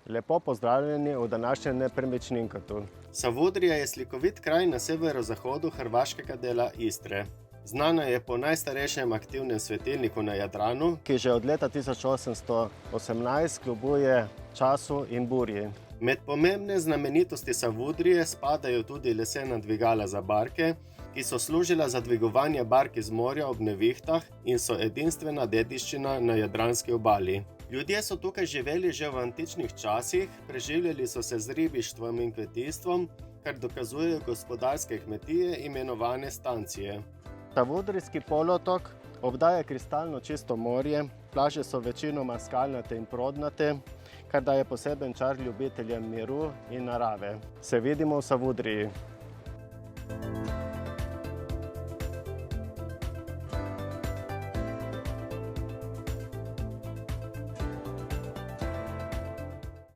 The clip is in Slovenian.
Lepo pozdravljeni v današnjem nepremičninkatu. Savudrija je slikovit kraj na severozahodu hrvaškega dela Istre. Znana je po najstarejšem aktivnem svetilniku na Jadranu, Ki že od leta 1818 kljubuje času in burji. Med pomembne znamenitosti Savudrije spadajo tudi lesena dvigala za barke, ki so služila za dvigovanje bark iz morja ob nevihtah in so edinstvena dediščina na jadranski obali. Ljudje so tukaj živeli že v antičnih časih, preživljali so se z ribištvom in kmetijstvom, kar dokazujejo gospodarske kmetije imenovane stancije. Savudrijski polotok obdaja kristalno čisto morje, plaže so večinoma skalnate in prodnate, kar daje poseben čar ljubiteljem miru in narave. Se vidimo v Savudriji.